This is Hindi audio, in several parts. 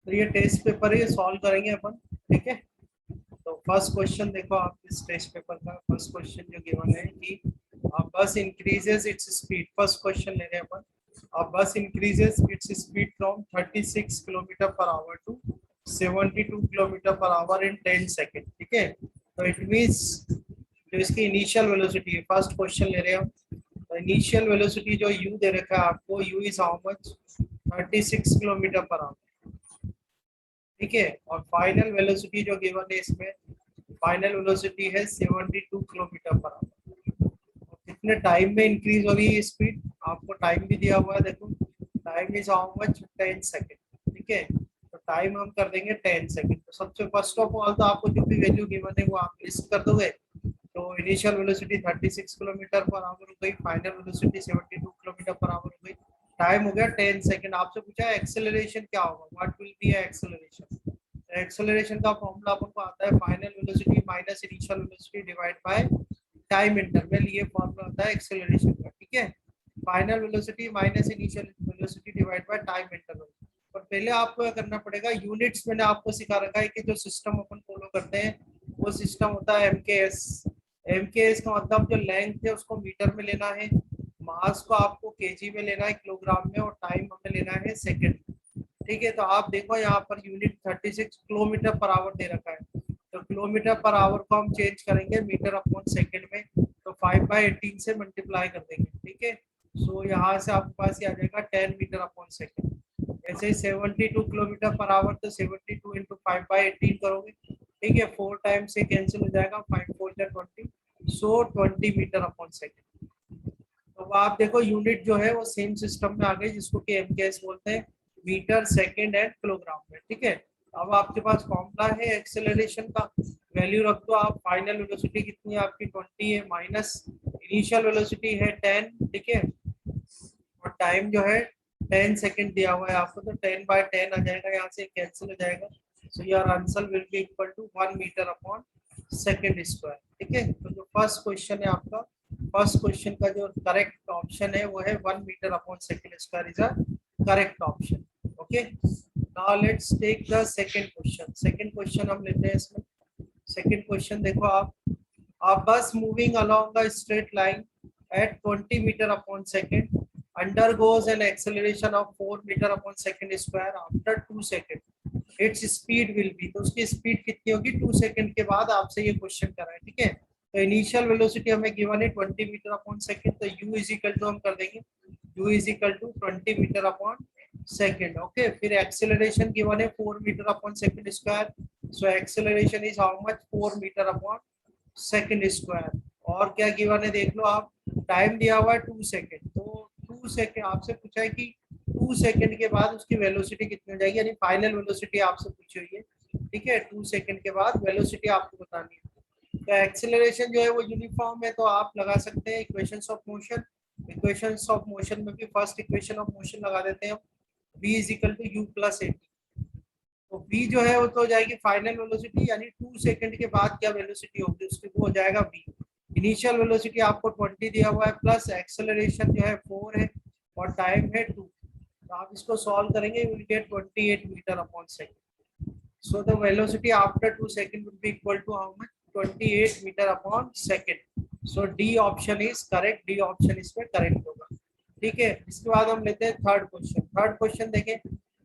तो ये टेस्ट पेपर है, ये सॉल्व करेंगे अपन, ठीक है। तो फर्स्ट क्वेश्चन देखो आप इस टेस्ट पेपर का फर्स्ट क्वेश्चन जो गिवन है कि bus increases its speed, first question ले रहे हैं अपन। Bus increases its speed from 36 kilometre per hour to 72 kilometre per hour in 10 second, ठीक है। तो इट मीन्स जो इसकी इनिशियल वेलोसिटी है, फर्स्ट क्वेश्चन ले रहे हैं हम। तो इनिशियल वेलोसिटी जो यू दे रखा है आपको, u is how much, 36 kilometre per our, ठीक है। और फाइनल वेलोसिटी जो गिवन है इसमें, फाइनल वेलोसिटी है 72 किलोमीटर पर आवर। कितने टाइम में इंक्रीज हो रही है स्पीड, आपको टाइम भी दिया हुआ है, देखो time is how much, 10 second, ठीक है। तो टाइम हम कर देंगे 10 सेकेंड। तो सबसे फर्स्ट ऑफ ऑल तो आपको जो भी वैल्यू गिवन है वो आप लिस्ट कर दोगे। तो initial velocity 36 kilometre per our हो गई, final velocity 72 kilometre per our हो गई, टाइम हो गया 10 सेकेंड। आपसे पूछा है एक्सेलरेशन क्या होगा, what will be acceleration. Acceleration का फॉर्मूला आपको आता है final velocity minus initial velocity divide by time interval, ये फॉर्मूला होता है एक्सेलरेशन का, ठीक है। Final velocity minus initial velocity divide by time interval. पर पहले आपको क्या करना पड़ेगा, यूनिट्स मैंने आपको सिखा रखा है कि जो सिस्टम अपन फॉलो करते हैं वो सिस्टम होता है एमकेएस। एमकेएस का मतलब जो लेंथ है उसको मीटर में लेना है, मास को आपको केजी में लेना है, किलोग्राम में, और टाइम हमें लेना है सेकंड, ठीक है। तो आप देखो यहाँ पर यूनिट 36 किलोमीटर पर आवर दे रखा है, तो किलोमीटर पर आवर को हम चेंज करेंगे मीटर अपॉन सेकंड में, तो 5/18 से मल्टीप्लाई कर देंगे, ठीक है। सो यहाँ से आपके पास ये आ जाएगा 10 मीटर अपॉन सेकंड। ऐसे ही 72 किलोमीटर पर आवर, तो 72 इंटू 5/18 करोगे, ठीक है। 4 टाइम से कैंसिल हो जाएगा, 5 4 20, सो 20 मीटर अपॉन सेकंड। तो आप देखो यूनिट जो है वो सेम सिस्टम में आ गई, जिसको कि एमकेएस बोलते हैं, मीटर सेकंड एंड किलोग्राम में, ठीक है। अब आपके पास फॉर्मूला है एक्सेलरेशन का, वैल्यू रख दो आप। फाइनल वेलोसिटी कितनी है आपकी, 20 है, माइनस इनिशियल वेलोसिटी है 10, ठीक है। और टाइम जो है 10 सेकंड दिया हुआ है आपको, तो 10/10 आ जाएगा, यहाँ से कैंसिल हो जाएगा। So your answer will be equal to 1 metre upon second square, ठीक है। तो जो फर्स्ट क्वेश्चन है आपका, फर्स्ट क्वेश्चन का जो करेक्ट ऑप्शन है वो है 1 metre upon second square is a correct option, okay. Now let's take the second question. Second question हम लेते हैं इसमें। सेकंड क्वेश्चन देखो आप, a bus moving along a straight line at 20 meter upon second undergoes an acceleration of 4 meter upon second square after 2 second. Its speed will be, तो उसकी स्पीड कितनी होगी 2 सेकंड के बाद, आपसे ये क्वेश्चन कर रहा है, ठीक है। तो इनिशियल वेलोसिटी हमें गिवन है 20 मीटर अपॉन सेकंड, तो u इज इक्वल टू हम कर देंगे u is equal to 20 metre upon second, okay. फिर एक्सेलरेशन गिवन है 4 metre upon second square, so acceleration is how much, 4 metre upon second square. और क्या गिवन है देख लो आप, टाइम दिया हुआ है 2 सेकंड, तो 2 सेकंड आपसे पूछा है कि 2 सेकंड के बाद उसकी वेलोसिटी कितनी हो जाएगी, यानी फाइनल वेलोसिटी आपसे पूछी हुई है, ठीक है। 2 सेकंड के बाद वेलोसिटी आपको बतानी है। तो एक्सेलरेशन जो है वो यूनिफॉर्म है, तो आप लगा सकते हैं equations of motion. Equations of motion में भी फर्स्ट इक्वेशन ऑफ मोशन लगा देते हैं हम, v is equal to u plus a. तो v जो है वो तो हो जाएगी फाइनल वेलोसिटी, यानी 2 सेकंड के बाद क्या वेलोसिटी होगी उसकी, वो हो जाएगा v। इनिशियल वेलोसिटी आपको 20 दिया हुआ है, प्लस एक्सेलरेशन जो है 4 है, और टाइम है 2। तो आप इसको सॉल्व करेंगे, you will get 28 metre upon second. So the velocity after 2 second will be equal to how much, 28 metre upon second. So D option is correct, D option इसमें करेक्ट होगा, ठीक है। इसके बाद हम लेते हैं थर्ड क्वेश्चन। थर्ड क्वेश्चन देखें,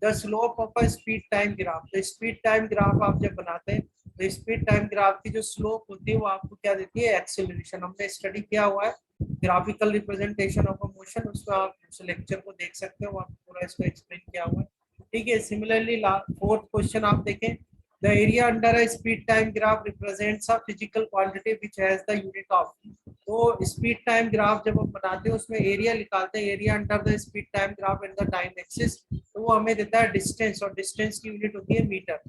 the slope of a speed time graph. तो स्पीड टाइम ग्राफ आप जब बनाते हैं तो स्पीड टाइम ग्राफ की जो स्लोप होती है वो आपको क्या देती है, एक्सेलरेशन। हमने स्टडी किया हुआ है graphical representation of a motion, उसमें आप उस लेक्चर को देख सकते हो, वहाँ पूरा इसको एक्सप्लेन किया हुआ है, ठीक है। सिमिलरली फोर्थ क्वेश्चन आप देखें, the area under a speed time graph represents a physical quantity which has the unit of. तो स्पीड टाइम ग्राफ जब हम बनाते हैं उसमें एरिया निकालते हैं, area under the speed time graph and the time axis, तो वो हमें देता है डिस्टेंस, और डिस्टेंस की यूनिट होती है मीटर,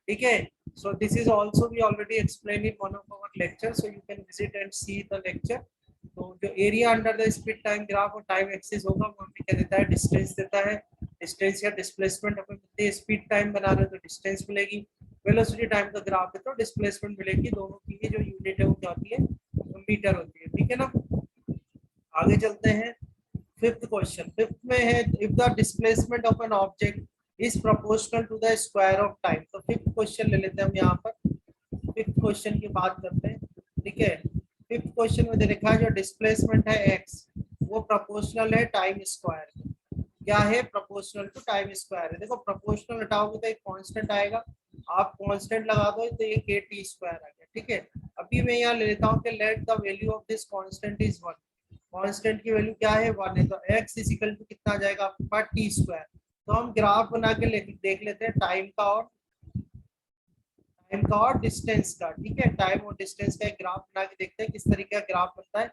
ठीक है। So this is also we already explain in one of our lecture, so you can visit and see the lecture. तो जो area under the speed time graph और टाइम एक्सिस होगा वो हमें क्या देता है, डिस्टेंस देता है। डिस्टेंस या डिस्प्लेसमेंट हमें मिलती है, स्पीड टाइम बना रहे तो डिस्टेंस मिलेगी, वेलोसिटी टाइम का ग्राफ है तो डिस्प्लेसमेंट मिलेगी, दोनों की ही जो यूनिट है वो क्या होती है, मीटर होती है, ठीक है ना। आगे चलते हैं फिफ्थ क्वेश्चन। फिफ्थ में है, if the displacement of an object is proportional to the square of time. तो फिफ्थ क्वेश्चन ले लेते हैं हम यहाँ पर, फिफ्थ क्वेश्चन की बात करते हैं। ठीक है, फिफ्थ क्वेश्चन में दे रखा है जो डिस्प्लेसमेंट है एक्स वो प्रोपोर्शनल है टाइम स्क्वायर। क्या है? प्रोपोर्शनल टू टाइम स्क्वायर है। देखो प्रोपोर्शनल हटाओगे तो एक कांस्टेंट आएगा, आप कांस्टेंट लगा दो तो ये के टी स्क्वायर आ गया। ठीक है, अभी मैं यहाँ ले लेता हूँ कि let the value of this constant is 1। Constant की वैल्यू क्या है? 1 है, तो x इज इक्वल टू कितना आ जाएगा आपके पास? T square. तो हम ग्राफ बना के देख लेते हैं टाइम का और डिस्टेंस का। ठीक है, टाइम और डिस्टेंस का एक ग्राफ बना के देखते हैं किस तरीके का ग्राफ बनता है,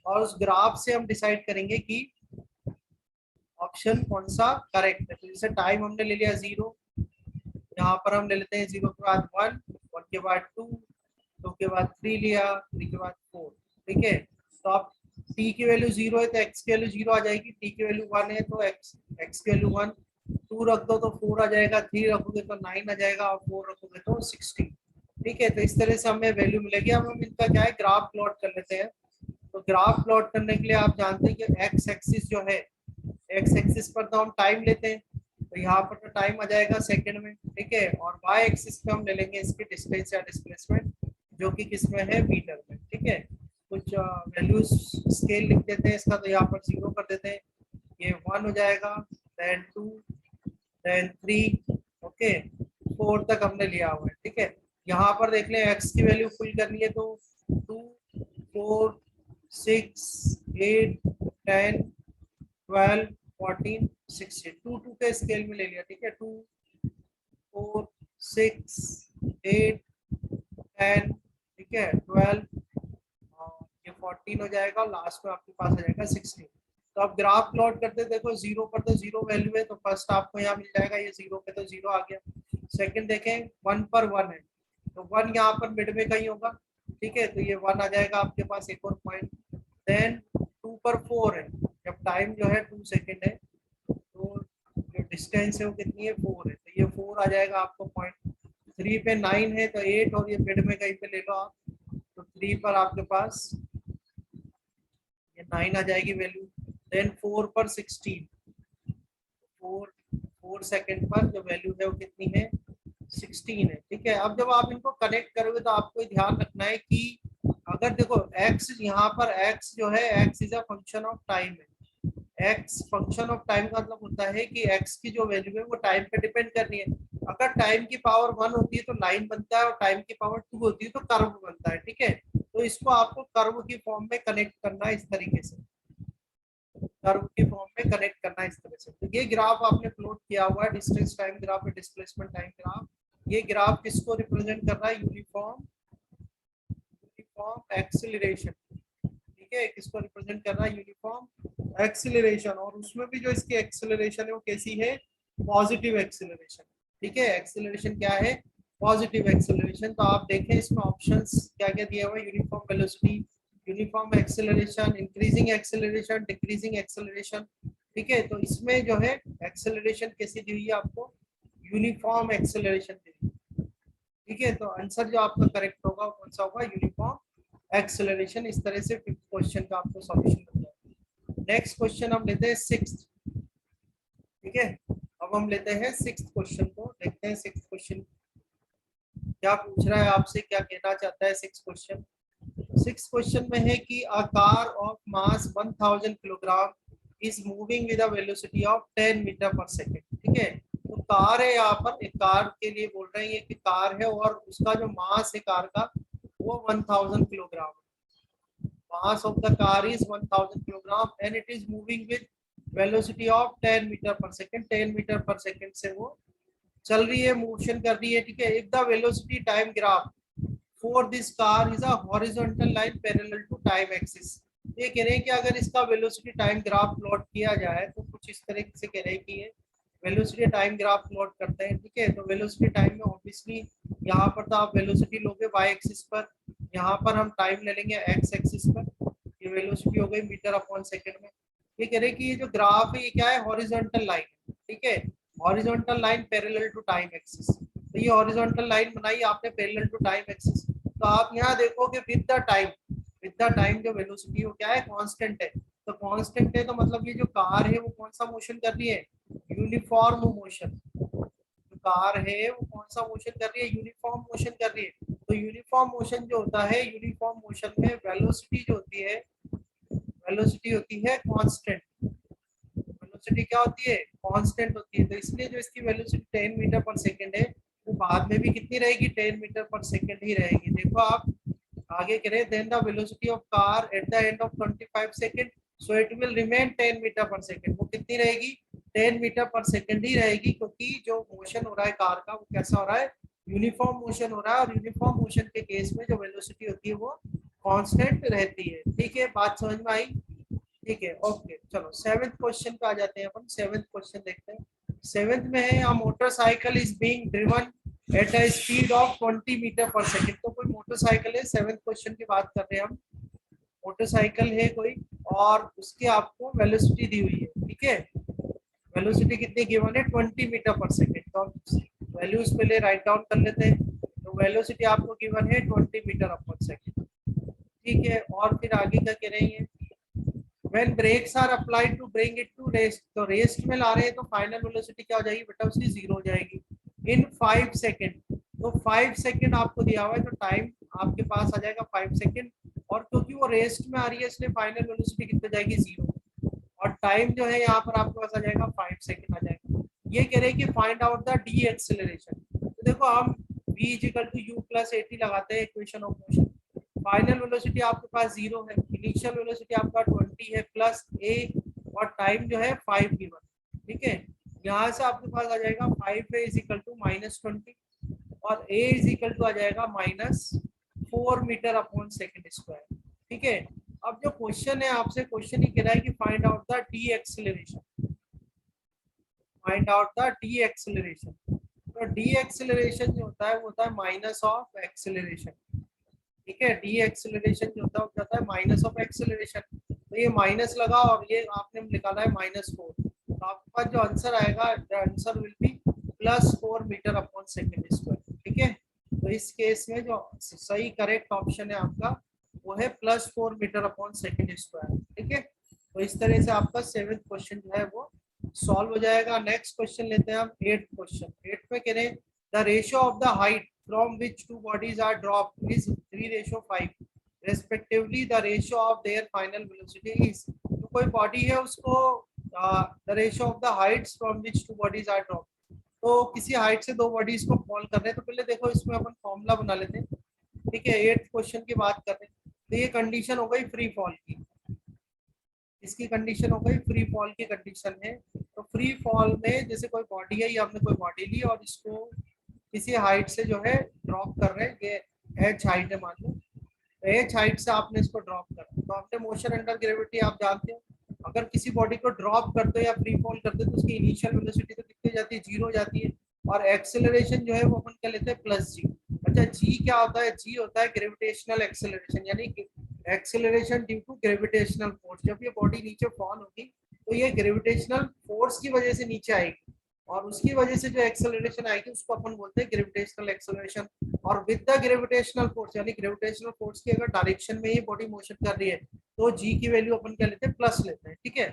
और उस ग्राफ से हम डिसाइड करेंगे कि ऑप्शन कौन सा करेक्ट है। तो जैसे टाइम हमने ले लिया 0, यहाँ पर हम ले लेते हैं 0 के बाद 1, 1 के बाद 2, 2 के बाद 3 लिया, 3 के बाद 4। ठीक है, तो आप t की वैल्यू 0 है तो x की वैल्यू 0 आ जाएगी, t की वैल्यू 1 है तो x की वैल्यू 1, 2 रख दो तो 4 आ जाएगा, 3 रखोगे तो 9 आ जाएगा, और 4 रखोगे तो 16। ठीक है, तो इस तरह से हमें वैल्यू मिलेगी। अब हम इनका क्या है ग्राफ प्लॉट कर लेते हैं। तो ग्राफ प्लॉट करने के लिए आप जानते हैं कि एक्स एक्सिस जो है, एक्स एक्सिस पर तो हम टाइम लेते हैं, तो यहाँ पर तो टाइम आ जाएगा सेकंड में। ठीक है, और वाई एक्सिस पे हम ले लेंगे इसकी डिस्टेंस या डिस्प्लेसमेंट, जो कि किस में है? मीटर में। ठीक है, कुछ वैल्यूज स्केल लिख देते हैं इसका, तो यहाँ पर 0 कर देते हैं, ये 1 हो जाएगा, देन 2, देन 3, ओके 4 तक हमने लिया हुआ है। ठीक है, यहाँ पर देख लें एक्स की वैल्यू फुल करनी है तो 2, 4, 6, 8, 10, 12, 14, 16, 2 2 के स्केल में ले लिया। ठीक है, 2, 4, 6, 8, 10, ठीक है 12, ये 14 हो जाएगा, लास्ट में आपके पास आ जाएगा 16। तो आप ग्राफ प्लॉट करते देखो, 0 पर तो 0 वैल्यू है तो फर्स्ट आपको यहाँ मिल जाएगा, ये 0 पे तो 0 आ गया। सेकंड देखें 1 पर 1 है तो 1 यहाँ पर मिड में कहीं होगा। ठीक है, तो ये 1 आ जाएगा आपके पास, एक और पॉइंट। देन 2 पर 4 है, जब टाइम जो है 2 सेकेंड है तो जो डिस्टेंस है वो कितनी है? 4 है, तो ये 4 आ जाएगा आपको पॉइंट। 3 पे 9 है तो 8, और ये मिड में कहीं पे ले लो आप, तो 3 पर आपके पास ये 9 आ जाएगी वैल्यू। देन 4 पर 16, 4 सेकंड पर जो वैल्यू है वो कितनी है? 16 है। ठीक है, अब जब आप इनको कनेक्ट करोगे तो आपको ध्यान रखना है कि अगर देखो x यहाँ पर x जो है x is a function of time है। x फंक्शन ऑफ टाइम का मतलब होता है कि x की जो वैल्यू है वो टाइम पे डिपेंड करनी है। अगर टाइम की पावर 1 होती है तो लाइन बनता है, और टाइम की पावर 2 होती है तो कर्व बनता है। ठीक है, तो इसको आपको कर्व की फॉर्म में कनेक्ट करना है, इस तरीके से कर्व की फॉर्म में कनेक्ट करना है इस तरह से। तो ये ग्राफ आपने प्लॉट किया हुआ है, डिस्टेंस टाइम ग्राफ है, डिस्प्लेसमेंट टाइम ग्राफ। ये ग्राफ किसको रिप्रेजेंट कर रहा है? Uniform acceleration. ठीक है, किसको रिप्रेजेंट कर रहा है? Uniform acceleration. और उसमें भी जो इसकी एक्सीलरेशन है वो कैसी है? Positive acceleration. ठीक है, एक्सीलरेशन क्या है? Positive acceleration. तो आप देखें इसमें ऑप्शंस क्या क्या दिए हुए? Uniform velocity, uniform acceleration, increasing acceleration, decreasing acceleration. ठीक है, तो इसमें जो है एक्सेलरेशन कैसी दी हुई है आपको? यूनिफॉर्म एक्सेलरेशन दी हुई है। ठीक है, तो आंसर जो आपका करेक्ट होगा वो कौन सा होगा? Uniform acceleration. इस तरह से फिफ्थ क्वेश्चन का आपको सॉल्यूशन मिल जाएगा। नेक्स्ट क्वेश्चन हम लेते हैं सिक्स्थ। ठीक है, अब हम लेते हैं सिक्स्थ क्वेश्चन को, देखते हैं सिक्स्थ क्वेश्चन क्या पूछ रहा है आपसे, क्या कहना चाहता है सिक्स्थ क्वेश्चन। सिक्स क्वेश्चन में है कि a car of mass 1000 kilogram is moving with a velocity of 10 metre per second. ठीक है, तो कार है, यहाँ पर एक कार के लिए बोल रहे हैं, ये कि कार है और उसका जो मास है कार का वो 1000 kilogram. Mass of the car is 1000 kilogram and it is moving with velocity of 10 metre per second. 10 metre per second से वो चल रही है, मोशन कर रही है। ठीक है, if the velocity time graph for this car is a horizontal line parallel to time axis। ये कह रहे हैं कि अगर इसका वेलोसिटी टाइम ग्राफ प्लॉट किया जाए तो कुछ इस तरह से कह रहे हैं कि ये वेलोसिटी टाइम ग्राफ प्लॉट करते हैं। ठीक है, तो वेलोसिटी टाइम में ऑब्वियसली यहाँ पर तो आप वेलोसिटी लोगे y एक्सिस पर, यहाँ पर हम टाइम ले लेंगे x एक्सिस पर। ये वेलोसिटी हो गई मीटर अपॉन सेकेंड में। ये कह रहे हैं कि ये जो ग्राफ है ये क्या है? Horizontal line. ठीक है, horizontal line parallel to time axis. तो ये हॉरिजॉन्टल लाइन बनाई आपने पैरेलल टू टाइम एक्सिस। तो आप यहाँ देखोगे विद द टाइम जो वेलोसिटी वो क्या है? कांस्टेंट है। तो कांस्टेंट है तो मतलब ये जो कार है वो कौन सा मोशन कर रही है? Uniform motion. कार है वो कौन सा मोशन कर रही है, यूनिफॉर्म मोशन कर रही है। तो यूनिफॉर्म मोशन जो होता है, यूनिफॉर्म मोशन में वेलोसिटी जो होती है, वेलोसिटी होती है कांस्टेंट। वेलोसिटी क्या होती है, कांस्टेंट होती है। तो इसलिए जो इसकी वेलोसिटी 10 मीटर पर सेकंड है वो बाद में भी कितनी रहेगी, 10 मीटर पर सेकंड ही रहेगी। देखो आप आगे करें, then the velocity of car at the end of 25 second, so it will remain 10 metre per second. वो कितनी रहेगी, 10 मीटर पर सेकंड ही रहेगी, क्योंकि जो मोशन हो रहा है कार का वो कैसा हो रहा है, यूनिफॉर्म मोशन हो रहा है। और यूनिफॉर्म मोशन के केस में जो वेलोसिटी होती है वो कांस्टेंट रहती है। ठीक है, बात समझ में आई? ठीक है, ओके। चलो सेवेंथ क्वेश्चन पे आ जाते हैं अपन। सेवेंथ क्वेश्चन देखते हैं। सेवेंथ में है, a motorcycle is being driven at a speed of 20 metre per second. तो कोई मोटरसाइकिल है, सेवेंथ क्वेश्चन की बात कर रहे हैं हम। मोटरसाइकिल है कोई और उसके आपको वेलोसिटी दी हुई है। ठीक है, वेलोसिटी कितनी गिवन है, 20 मीटर पर सेकंड। तो हम वैल्यूज पहले राइट डाउन कर लेते हैं। तो वेलोसिटी आपको गिवन है 20 मीटर पर सेकंड। ठीक है, और फिर आगे क्या कह रही है, when brakes are applied to bring it to rest, तो रेस्ट में ला रहे हैं तो फाइनल वेलोसिटी क्या हो जाएगी बेटा, उसकी 0 हो जाएगी इन 5 सेकंड। तो 5 सेकंड आपको दिया हुआ है, तो टाइम आपके पास आ जाएगा 5 सेकंड। और क्योंकि वो रेस्ट में आ रही है इसलिए फाइनल वेलोसिटी कितनी जाएगी, 0। और टाइम जो है यहाँ पर आपके पास आ जाएगा 5 सेकंड आ जाएगा। ये कह रहे हैं कि find out the the acceleration. तो देखो हम v इक्वल टू u प्लस at लगाते हैं equation of motion. Final velocity आपके पास 0 है, इनिशियल वेलोसिटी आपका 20 है प्लस a, और टाइम जो है 5 गिवन। ठीक है, यहाँ से आपके पास आ जाएगा 5a इज इक्वल टू -20 और a इज इक्वल टू आ जाएगा -4 मीटर अपॉन सेकंड स्क्वायर। ठीक है, अब जो क्वेश्चन है आपसे, क्वेश्चन ही कह रहा है कि find out the the acceleration. Find out the the acceleration. तो डी एक्सेलरेशन जो होता है वो होता है माइनस ऑफ एक्सेलरेशन। ठीक है, डी एक्सेलरेशन जो होता है वो जाता है माइनस ऑफ एक्सेलरेशन। तो ये माइनस लगा और ये आपने निकाला है -4। तो आपके पास जो आंसर आएगा, the answer will be +4 metre upon second square. ठीक है, तो इस केस में जो सही करेक्ट ऑप्शन है आपका वो है +4 मीटर अपॉन सेकंड स्क्वायर। ठीक है, तो इस तरह से आपका 7th क्वेश्चन जो है वो सॉल्व हो जाएगा। नेक्स्ट क्वेश्चन लेते हैं हम 8th क्वेश्चन। 8th में कह रहे हैं the ratio of the height from which two bodies are dropped is 3:5 respectively, the ratio of their final velocity is। तो कोई बॉडी है उसको the ratio of the heights from which two bodies are dropped, तो किसी हाइट से दो बॉडीज को फॉल कर रहे हैं। तो पहले देखो इसमें अपन फॉर्मूला बना लेते हैं। ठीक है, 8th क्वेश्चन की बात कर रहे हैं। तो ये कंडीशन हो गई फ्री फॉल की, इसकी कंडीशन हो गई फ्री फॉल की कंडीशन है। तो फ्री फॉल में जैसे कोई बॉडी है, ये हमने कोई बॉडी ली और इसको किसी हाइट से जो है ड्रॉप कर रहे हैं, ये h हाइट है मान लो, तो h हाइट से आपने इसको ड्रॉप करा। तो आपने मोशन अंडर ग्रेविटी आप जानते हो, अगर किसी बॉडी को ड्रॉप करते हो या फ्री फॉल करते हो तो उसकी इनिशियल वेलोसिटी तो कितनी जाती है, 0 जाती है। और एक्सेलरेशन जो है वो अपन क्या लेते हैं, +g। अच्छा, g क्या होता है, g होता है ग्रेविटेशनल एक्सेलरेशन, यानी acceleration due to gravitational force. जब ये बॉडी नीचे फॉल होगी तो ये ग्रेविटेशनल फोर्स की वजह से नीचे आएगी, और उसकी वजह से जो एक्सेलरेशन आएगी उसको अपन बोलते हैं ग्रेविटेशनल एक्सेलरेशन। और विद द ग्रेविटेशनल फोर्स, यानी ग्रेविटेशनल फोर्स की अगर डायरेक्शन में ये बॉडी मोशन कर रही है तो जी की वैल्यू अपन क्या लेते हैं, प्लस लेते हैं। ठीक है,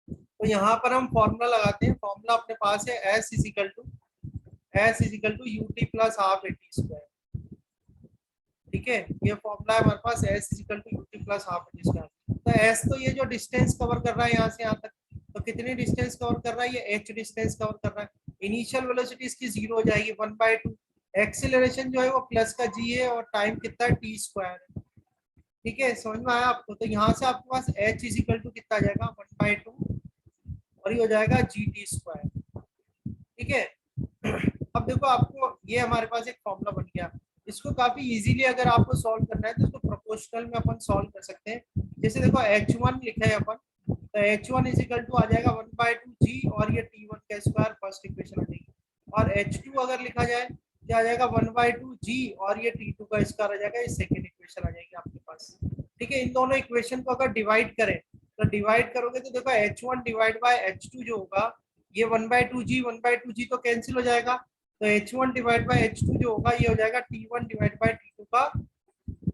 तो यहाँ पर हम फॉर्मूला लगाते हैं। फॉर्मूला अपने पास है s is equal to u t plus half a t square. ठीक है, ये फॉर्मूला है हमारे पास, s is equal to u t plus half a t square. तो एस तो ये जो डिस्टेंस कवर कर रहा है यहाँ से यहाँ तक, तो कितनी डिस्टेंस कवर कर रहा है, ये h डिस्टेंस कवर कर रहा है। इनिशियल वेलोसिटी इसकी 0 हो जाएगी 1/2। एक्सेलरेशन जो है वो प्लस का g है और टाइम कितना है, t स्क्वायर है। ठीक है, समझ में आया आपको? तो यहाँ से आपके पास h इज इक्वल टू कितना आ जाएगा, 1/2 और ये हो जाएगा gt स्क्वायर। ठीक है, अब देखो आपको ये हमारे पास एक फॉर्मूला बन गया। इसको काफी इजीली अगर आपको सॉल्व करना है तो इसको प्रोपोर्शनल में अपन सॉल्व कर सकते हैं। जैसे देखो h1 लिखा है अपन, तो h1 इज इक्वल टू आ जाएगा 1/2g और ये t1 का स्क्वायर, फर्स्ट इक्वेशन आ जाएगी। और h2 अगर लिखा जाए क्या आ जाएगा, 1/2g और ये t2 का स्क्वायर आ जाएगा, ये सेकंड इक्वेशन आ जाएगी आपके पास। ठीक है, इन दोनों इक्वेशन को अगर डिवाइड करें तो डिवाइड करोगे तो देखो h1 डिवाइड बाय h2 जो होगा, ये 1/2g तो कैंसिल हो जाएगा। तो h1 डिवाइड बाय h2 जो होगा ये हो जाएगा t1 डिवाइड बाय t2 का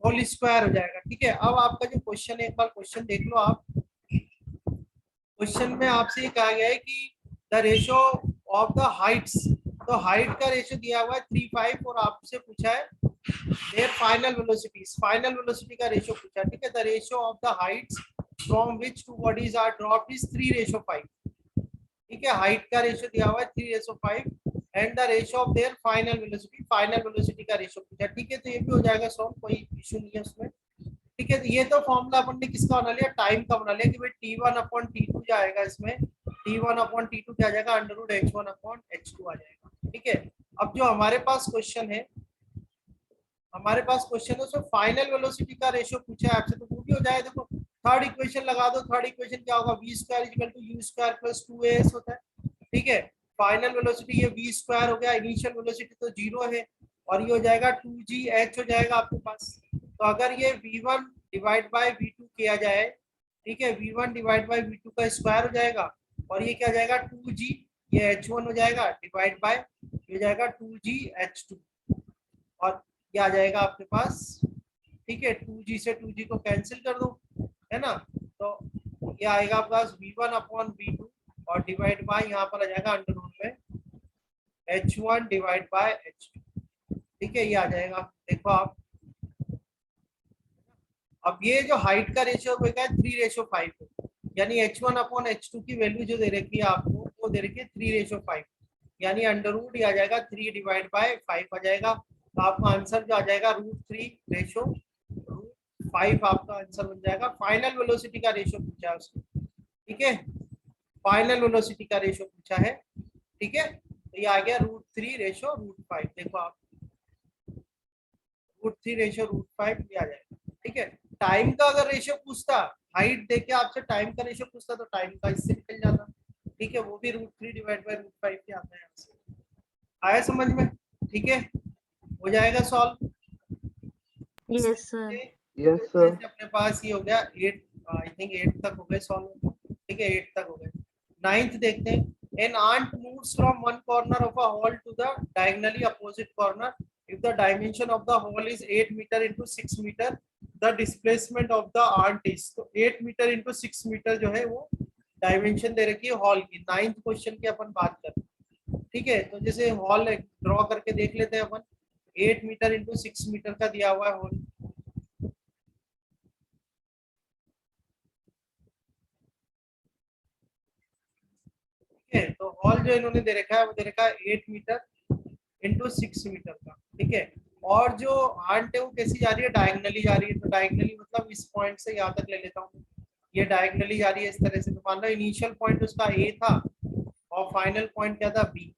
होल स्क्वायर हो जाएगा। ठीक है, अब आपका जो क्वेश्चन है एक बार क्वेश्चन देख लो आप। क्वेश्चन में आपसे ये कहा गया है कि the ratio of the heights, तो हाइट का रेशियो दिया हुआ है 3:5 और आपसे पूछा है देयर फाइनल वेलोसिटी का रेशियो पूछा, ठीक है। The ratio of the heights from which two bodies are dropped is 3:5, ठीक है। हाइट का रेशियो दिया हुआ है 3:5 and the ratio of their final velocity का रेशियो पूछा, ठीक है। तो ये भी हो जाएगा सॉल्व, कोई इशू नहीं है उसमें, ठीक है। तो ये तो फॉर्मूला अपन ने किसका बना लिया, टाइम का बना लिया कि भाई T1/T2 जाएगा इसमें, T1/T2 क्या आ जाएगा, √H1/H2 आ जाएगा, ठीक है। अब जो हमारे पास क्वेश्चन है उसमें फाइनल वेलोसिटी का रेशियो पूछा है आपसे, तो वो भी हो जाएगा। देखो थर्ड इक्वेशन लगा दो, थर्ड इक्वेशन क्या होगा, v² = u² + 2as होता है, ठीक है। फाइनल वेलोसिटी ये v² हो गया, इनिशियल वेलोसिटी तो 0 है, और ये हो जाएगा 2gh हो जाएगा आपके पास। तो अगर ये v1 / v2 किया जाए, ठीक है, v1 / v2 का स्क्वायर हो जाएगा, और ये क्या हो जाएगा 2g, ये h1 हो जाएगा डिवाइड बाय ये हो जाएगा 2gh2, और ये आ जाएगा आपके पास, ठीक है। 2g से 2g को कैंसिल कर दो, है ना। तो ये आएगा आपके पास v1/v2 और डिवाइड बाय यहाँ पर आ जाएगा अंडर में h1 डिवाइड बाय h2, ठीक है। ये आ जाएगा, देखो आप, अब ये जो हाइट का रेशियो है 3:5, यानी h1/h2 की वैल्यू जो दे रखी है आपको, वो दे रखी है 3:5, यानी अंडर आ जाएगा 3 डिवाइड बाय 5 आ जाएगा। तो आपका आंसर जो आ जाएगा √3/5 आपका आंसर बन जाएगा। फाइनल वेलोसिटी का रेशियो पूछा है उसने, ठीक है, फाइनल वेलोसिटी का रेशियो पूछा है, ठीक है। तो ये आ गया √3/5, देखो आप √3/5 ये आ जाएगा, ठीक है। टाइम का अगर रेशियो पूछता, हाइट देके आपसे टाइम का रेशियो पूछता, तो टाइम का इससे निकल जाता, ठीक है। वो भी √3/5 के आता है यहाँ से, आया समझ में, ठीक है। हो जाएगा solve. Yes sir. Yes sir. अपने पास ये हो गया 8, आई थिंक 8 तक हो गए सॉल्व, ठीक है, 8 तक हो गए। 9th देखते हैं। An ant moves from one corner of a hall to the diagonally opposite corner. If the dimension of the hall is 8 meter into 6 meter, the displacement of the ant is, तो 8 मीटर into 6 मीटर जो है वो डायमेंशन दे रखी है हॉल की। 9th क्वेश्चन की अपन बात करते हैं, ठीक है। तो जैसे हॉल ड्रॉ करके देख लेते हैं अपन, 8 मीटर into 6 मीटर का दिया हुआ है हॉल, ठीक है। तो हॉल जो इन्होंने दे रखा है वो दे रखा है 8 मीटर इंटू 6 मीटर का, ठीक है। और जो आंट है वो कैसी जा रही है, डायगनली जा रही है। तो डायगनली मतलब इस पॉइंट से यहाँ तक ले लेता हूँ, ये डायगनली जा रही है इस तरह से। तो मान लो इनिशियल पॉइंट उसका ए था और फाइनल पॉइंट क्या था, बी।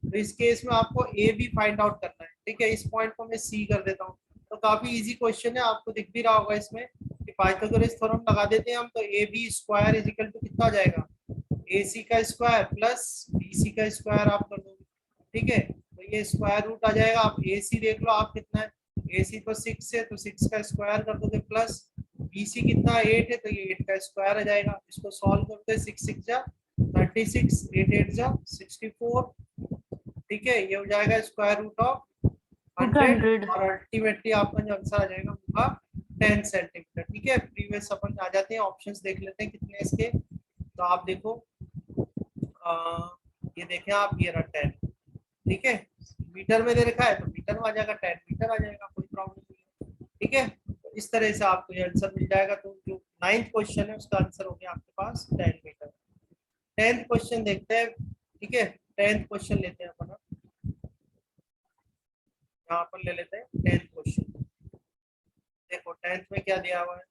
तो इस केस में आपको ए बी फाइंड आउट करना है, ठीक है। इस पॉइंट को मैं सी कर देता हूँ। तो काफी इजी क्वेश्चन है, आपको दिख भी रहा होगा इसमें कि पाइथागोरस थ्योरम लगा देते हैं हम। तो A B square is equal to कितना आ जाएगा, ए सी का स्क्वायर प्लस बी सी का स्क्वायर आप कर दोगे, ठीक है। तो ये स्क्वायर रूट आ जाएगा। आप ए सी देख लो आप कितना है, ए सी तो 6 है, तो 6 का स्क्वायर कर दोगे, प्लस बी सी कितना 8 है, तो ये 8 का स्क्वायर आ जाएगा। इसको सॉल्व करते हैं, 6 6 जा 36, 8 8 जा 64, ठीक है। ये हो जाएगा स्क्वायर रूट ऑफ 100 और अल्टीमेटली आपका जो आंसर आ जाएगा होगा 10 सेंटीमीटर, ठीक है। प्रीवियस अपन आ जाते हैं, ऑप्शंस देख लेते हैं कितने इसके। तो आप देखो, ये देखें आप, ये रहा 10, ठीक है। मीटर में दे रखा है तो मीटर में आ जाएगा, 10 मीटर आ जाएगा, कोई प्रॉब्लम नहीं है, ठीक है। तो इस तरह से आपको ये आंसर मिल जाएगा। तो जो 9th क्वेश्चन है उसका आंसर हो गया आपके पास 10 मीटर। 10th क्वेश्चन देखते हैं, ठीक है। 10th क्वेश्चन लेते हैं अपन, यहाँ पर ले लेते हैं 10th क्वेश्चन। देखो 10th में क्या दिया हुआ है,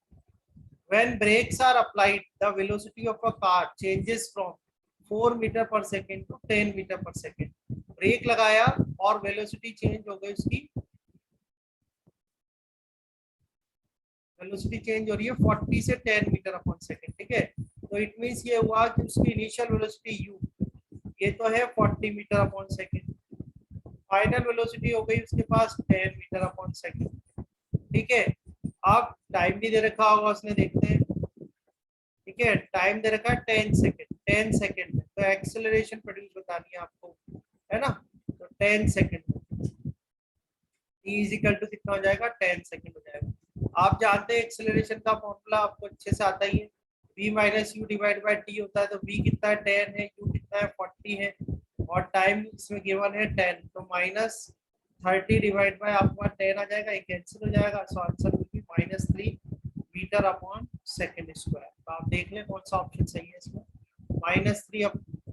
when brakes are applied the velocity of a car changes from 4 metre per second to 10 metre per second. Break लगाया और वेलोसिटी चेंज हो गई, उसकी वेलोसिटी चेंज हो रही है 40 से 10 मीटर अपन सेकेंड, ठीक है। तो इट मींस ये हुआ कि उसकी इनिशियल वेलोसिटी u ये तो है 40 metre upon second, final velocity हो गई उसके पास 10 मीटर अपॉन सेकेंड, ठीक है। आप टाइम भी दे रखा होगा उसने, देखते हैं, ठीक है। टाइम दे रखा है 10 सेकेंड, 10 सेकेंड में तो एक्सेलरेशन प्रोड्यूस बतानी है आपको, है ना। तो 10 सेकेंड इज इक्वल टू कितना हो जाएगा, 10 सेकेंड हो जाएगा। आप जानते हैं एक्सेलरेशन का फॉर्मूला आपको अच्छे से आता ही है, v - u/t होता है। तो v कितना है 10 है, u कितना है 40 है, और टाइम इसमें गिवन है 10, तो -30 डिवाइड बाय आपका 10 आ जाएगा, ये कैंसिल हो जाएगा, so answer will be -3 metre upon second square. तो आप देख लें कौन सा ऑप्शन सही है इसमें, -3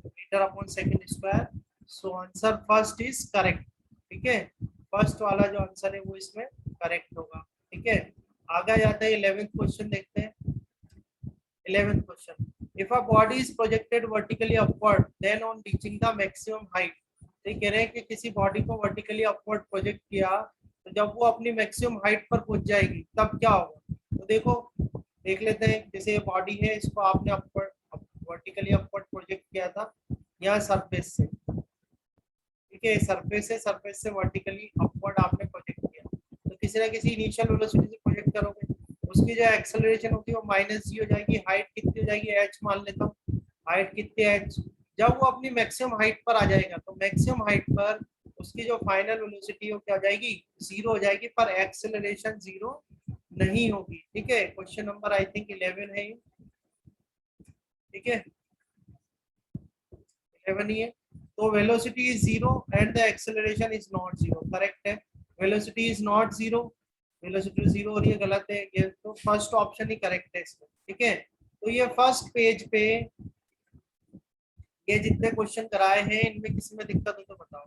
metre upon second square. So answer first is correct. ठीक है, फर्स्ट वाला जो आंसर है वो इसमें करेक्ट होगा। ठीक है, आगे जाते हैं 11th क्वेश्चन देखते हैं। 11th question, if a body is projected vertically upward then on reaching the maximum height, तो ये कह रहे हैं कि किसी बॉडी को वर्टिकली अपवर्ड प्रोजेक्ट किया तो जब वो अपनी मैक्सिमम हाइट पर पहुंच जाएगी तब क्या होगा। तो देखो देख लेते हैं, जैसे ये बॉडी है, इसको आपने अपवर्ड वर्टिकली अपवर्ड प्रोजेक्ट किया था यहाँ सरफेस से। ठीक है, सरफेस से वर्टिकली अपवर्ड आपने प्रोजेक्ट किया, तो किसी ना किसी इनिशियल वेलोसिटी से प्रोजेक्ट करोगे, उसकी जो एक्सेलरेशन होती है वो -g हो जाएगी। हाइट कितनी हो जाएगी, h मान लेता हूँ, हाइट कितनी है h। जब वो अपनी मैक्सिमम हाइट पर आ जाएगा तो मैक्सिमम हाइट पर उसकी जो फाइनल वेलोसिटी हो क्या हो जाएगी, 0 हो जाएगी, पर एक्सेलरेशन 0 नहीं होगी। ठीक है, क्वेश्चन नंबर आई थिंक 11 है ये। ठीक है, 11 ही है। तो velocity is 0 and the acceleration is not 0, correct है। वेलोसिटी इज नॉट 0, वेलोसिटी 0 हो रही है, गलत है ये, तो फर्स्ट ऑप्शन ही करेक्ट है इसमें। ठीक है, तो ये फर्स्ट पेज पे ये जितने क्वेश्चन कराए हैं इनमें किसी में दिक्कत हो तो बताओ।